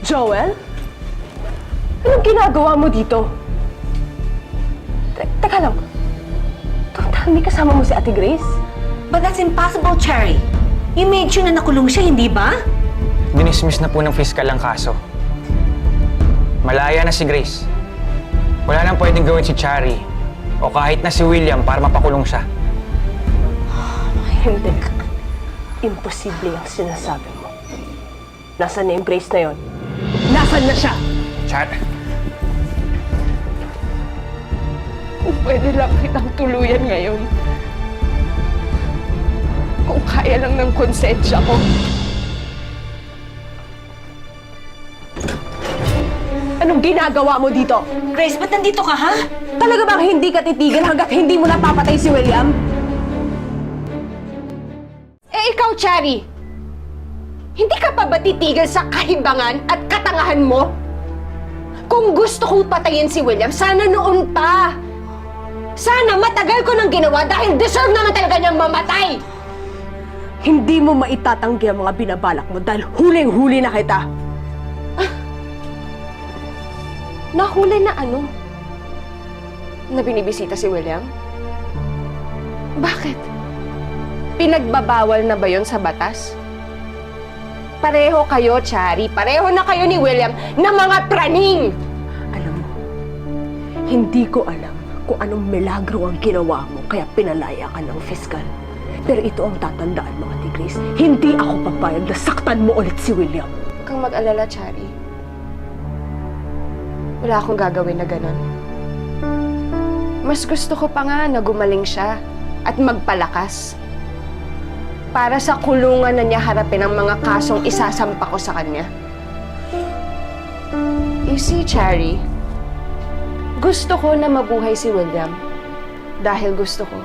Joel? Anong ginagawa mo dito? Teka lang. Total, may kasama mo si Ate Grace? But that's impossible, Cherry. You made sure na nakulong siya, hindi ba? Dinismiss na po ng fiskal ang kaso. Malaya na si Grace. Wala nang pwedeng gawin si Chari o kahit na si William para mapakulong siya. Hindi. Imposible ang sinasabi mo. Nasaan na yung Grace na yon? Nasaan na siya? Char... Kung pwede lang kitang tuluyan ngayon. Kung kaya lang ng konsensya ko. Anong ginagawa mo dito? Grace, ba't nandito ka, ha? Talaga bang hindi ka titigil hanggat hindi mo napapatay si William? Ikaw, Cherry, hindi ka pa ba titigil sa kahibangan at katangahan mo? Kung gusto kong patayin si William, sana noon pa. Sana matagal ko nang ginawa dahil deserve naman talaga niyang mamatay. Hindi mo maitatanggi ang mga binabalak mo dahil huling-huli na kita. Nahuli na ano? Na binibisita si William? Bakit? Pinagbabawal na ba yon sa batas? Pareho kayo, Chari. Pareho na kayo ni William na mga praning! Alam mo, hindi ko alam kung anong milagro ang ginawa mo kaya pinalaya ka ng fiskal. Pero ito ang tatandaan mo, Ate Grace. Hindi ako papayag na saktan mo ulit si William. Huwag kang mag-alala, Chari. Wala akong gagawin na ganon. Mas gusto ko pa nga na gumaling siya at magpalakas. Para sa kulungan na niya harapin ang mga kasong isasampa ko sa kanya. You see, Cherry, gusto ko na mabuhay si William dahil gusto ko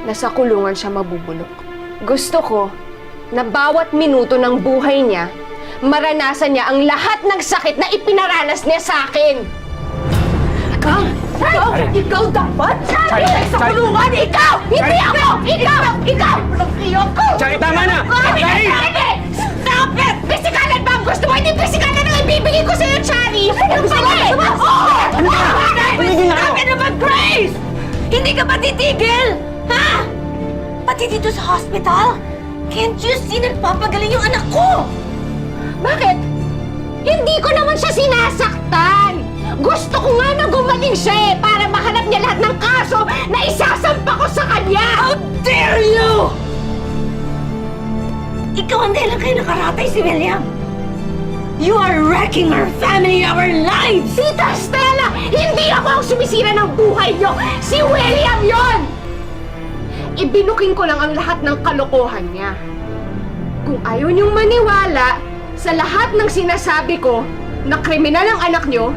na sa kulungan siya mabubulok. Gusto ko na bawat minuto ng buhay niya, maranasan niya ang lahat ng sakit na ipinaranas niya sa akin. Ikaw dapat! Chari! Sa Chari! kulungan! Ikaw! Hindi ako! Ikaw! Ayoko! Chari, tama na! Chari! Stop it! Pisikalan ba ang gusto mo? Hindi pisikalan ang ibibigay ko sa'yo, Chari! Ano pala eh? Ano ba? Tumigil na Stop ako! it naman, Grace! Hindi ka ba titigil? Ha? Pati dito sa hospital? Can't you see nagpapagaling yung anak ko? Bakit? Hindi ko naman siya sinasaktan! Gusto ko nga na gumaling siya eh, para mahanap niya lahat ng kaso na isasampa ko sa kanya! How dare you! Ikaw ang dahilan kayo nakaratay si William. You are wrecking our family, our lives! Tita Stella, hindi ako ang sumisira ng buhay niyo! Si William yon! Ibinuking ko lang ang lahat ng kalokohan niya. Kung ayaw niyong maniwala sa lahat ng sinasabi ko na kriminal ang anak niyo,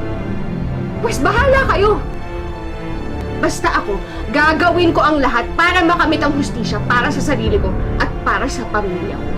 pues bahala kayo. Basta ako, gagawin ko ang lahat para makamit ang hustisya para sa sarili ko at para sa pamilya ko.